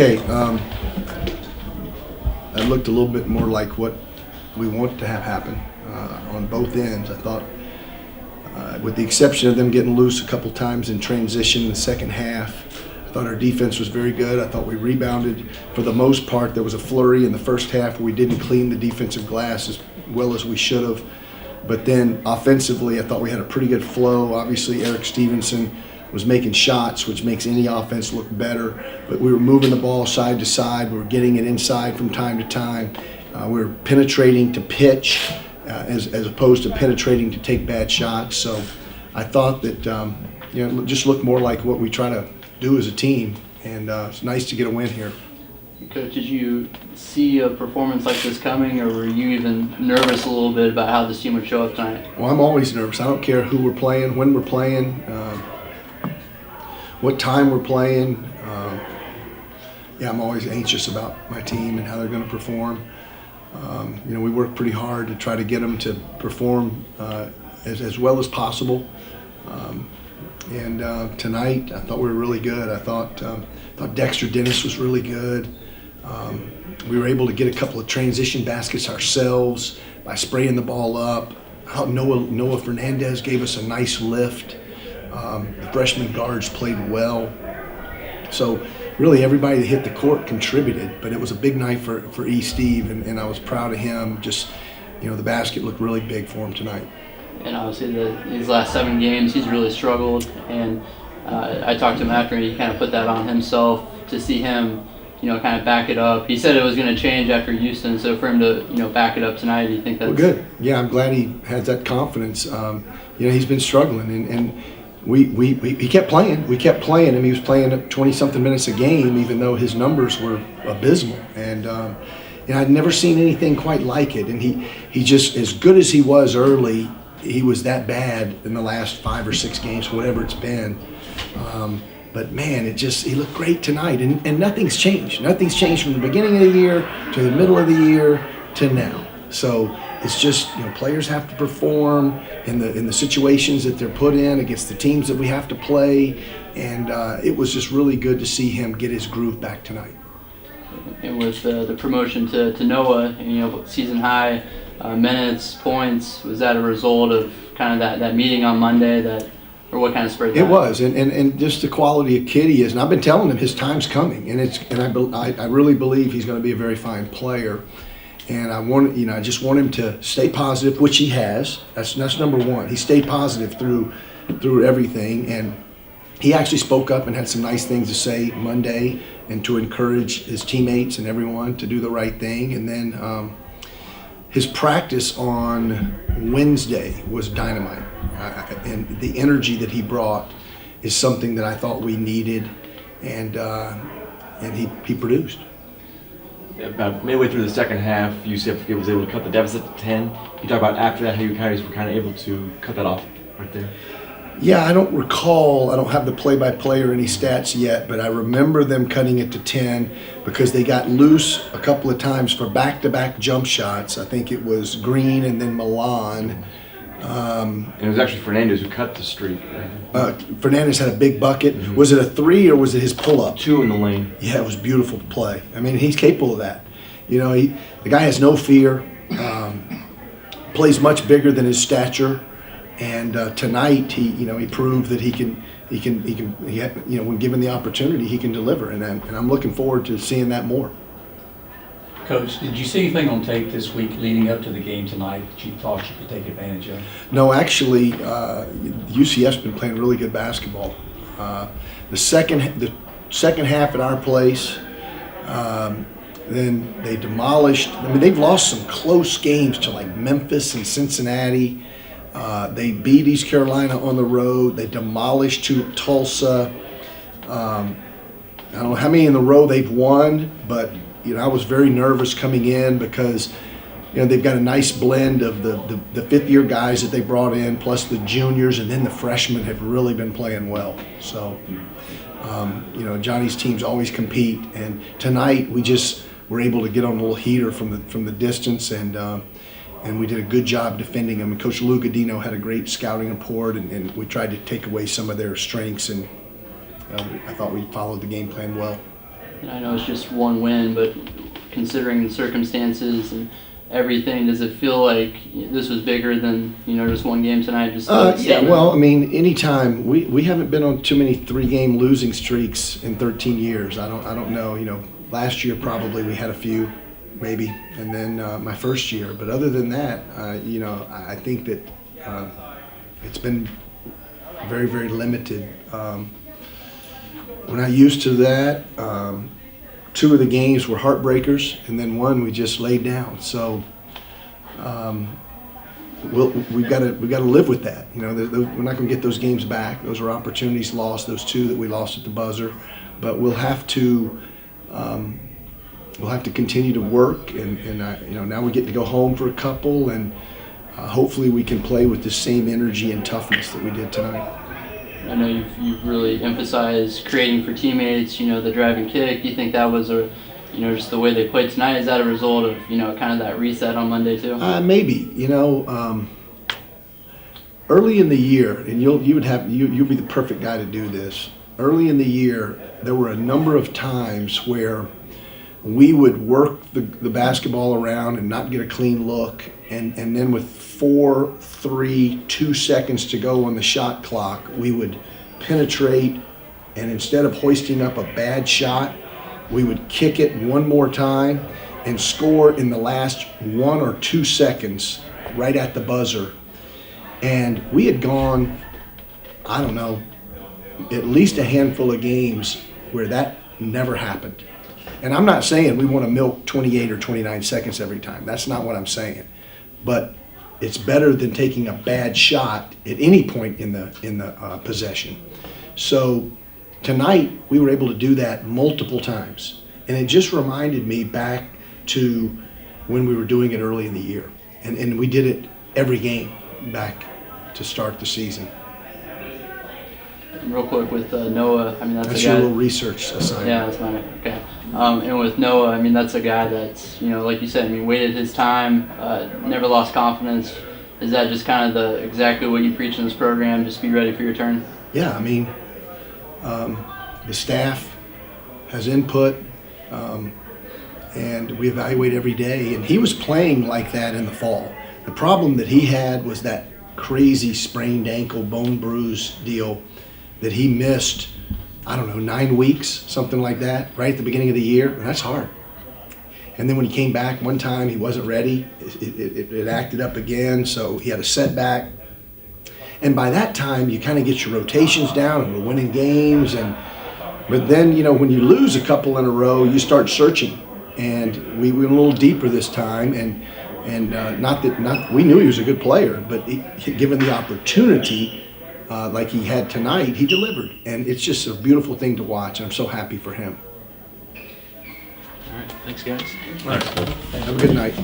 Okay, that looked a little bit more like what we want to have happen on both ends. I thought, with the exception of them getting loose a couple times in transition in the second half, I thought our defense was very good. I thought we rebounded for the most part. There was a flurry in the first half where we didn't clean the defensive glass as well as we should have. But then offensively, I thought we had a pretty good flow. Obviously, Eric Stevenson was making shots, which makes any offense look better. But we were moving the ball side to side. We were getting it inside from time to time. We were penetrating to pitch as opposed to penetrating to take bad shots. So I thought that it just looked more like what we try to do as a team. And it's nice to get a win here. Coach, did you see a performance like this coming, or were you even nervous a little bit about how this team would show up tonight? Well, I'm always nervous. I don't care who we're playing, when we're playing, what time we're playing. I'm always anxious about my team and how they're going to perform. We work pretty hard to try to get them to perform as well as possible. Tonight, I thought we were really good. I thought Dexter Dennis was really good. We were able to get a couple of transition baskets ourselves by spraying the ball up. I thought Noah Fernandez gave us a nice lift. The freshman guards played well. So really everybody that hit the court contributed, but it was a big night for E. Steve, and I was proud of him. Just, the basket looked really big for him tonight. And obviously these last 7 games, he's really struggled. And I talked to him after, and he kind of put that on himself to see him, kind of back it up. He said it was going to change after Houston, so for him to, back it up tonight, do you think that's... Well, good. Yeah, I'm glad he has that confidence. He's been struggling, and he kept playing. We kept playing him. He was playing 20-something minutes a game, even though his numbers were abysmal. And I'd never seen anything quite like it. And he just, as good as he was early, he was that bad in the last 5 or 6 games, whatever it's been. But man, he looked great tonight, and nothing's changed. Nothing's changed from the beginning of the year to the middle of the year to now. So it's just, players have to perform in the situations that they're put in against the teams that we have to play, and it was just really good to see him get his groove back tonight. And with the promotion to Noah, season high minutes, points, was that a result of kind of that meeting on Monday or what kind of spurred that? It was, and just the quality of kid he is. And I've been telling him his time's coming, and I really believe he's going to be a very fine player. And I just want him to stay positive, which he has. That's number one. He stayed positive through everything, and he actually spoke up and had some nice things to say Monday, and to encourage his teammates and everyone to do the right thing. And then his practice on Wednesday was dynamite. And the energy that he brought is something that I thought we needed, and he produced. About midway through the second half, UCF was able to cut the deficit to 10. You talk about after that how you guys were kind of able to cut that off right there. Yeah, I don't have the play-by-play or any stats yet, but I remember them cutting it to 10 because they got loose a couple of times for back-to-back jump shots. I think it was Green and then Milan. And it was actually Fernandez who cut the streak. Right? Fernandez had a big bucket. Mm-hmm. Was it a 3 or was it his pull-up? 2 in the lane. Yeah, it was beautiful to play. I mean, he's capable of that. The guy has no fear. Plays much bigger than his stature. And tonight, he proved that he can, when given the opportunity, he can deliver. And I'm looking forward to seeing that more. Coach, did you see anything on tape this week leading up to the game tonight that you thought you could take advantage of? No, actually, UCF's been playing really good basketball. The second half at our place, then they demolished. They've lost some close games to like Memphis and Cincinnati. They beat East Carolina on the road. They demolished Tulsa. I don't know how many in the row they've won, but I was very nervous coming in because they've got a nice blend of the fifth-year guys that they brought in, plus the juniors, and then the freshmen have really been playing well. So, Johnny's teams always compete, and tonight we just were able to get on a little heater from the distance, and we did a good job defending them. And Coach Lou Godino had a great scouting report, and we tried to take away some of their strengths, and I thought we followed the game plan well. And I know it's just one win, but considering the circumstances and everything, does it feel like this was bigger than, just one game tonight? Just Yeah, well, I mean, anytime we haven't been on too many 3-game losing streaks in 13 years. I don't know. Last year probably we had a few, maybe, and then my first year. But other than that, I think that it's been very, very limited. We're not used to that. 2 of the games were heartbreakers, and then one we just laid down. So we've got to live with that. We're not going to get those games back. Those are opportunities lost. Those 2 that we lost at the buzzer, but we'll have to continue to work. And now we get to go home for a couple, and hopefully we can play with the same energy and toughness that we did tonight. I know you've really emphasized creating for teammates, the drive and kick. Do you think that was just the way they played tonight? Is that a result of, kind of that reset on Monday too? Maybe. Early in the year, and you'll be the perfect guy to do this. Early in the year, there were a number of times where we would work the basketball around and not get a clean look, and then with 4, 3, 2 seconds to go on the shot clock, we would penetrate, and instead of hoisting up a bad shot, we would kick it one more time and score in the last 1 or 2 seconds right at the buzzer. And we had gone, I don't know, at least a handful of games where that never happened. And I'm not saying we want to milk 28 or 29 seconds every time. That's not what I'm saying. But it's better than taking a bad shot at any point in the possession. So tonight we were able to do that multiple times, and it just reminded me back to when we were doing it early in the year, and we did it every game back to start the season. Real quick with Noah, that's That's a guy. your little research assignment. Yeah, that's mine. Okay. And with Noah, that's a guy that's, like you said, waited his time, never lost confidence. Is that just kind of exactly what you preach in this program? Just be ready for your turn? Yeah, the staff has input, and we evaluate every day. And he was playing like that in the fall. The problem that he had was that crazy sprained ankle bone bruise deal that he missed, 9 weeks, something like that, right at the beginning of the year. And that's hard. And then when he came back one time, he wasn't ready. It acted up again, so he had a setback. And by that time, you kind of get your rotations down, and we're winning games. But then, when you lose a couple in a row, you start searching. And we went a little deeper this time, and we knew he was a good player, but given the opportunity, like he had tonight, he delivered. And it's just a beautiful thing to watch. I'm so happy for him. All right, thanks guys. Have a good night.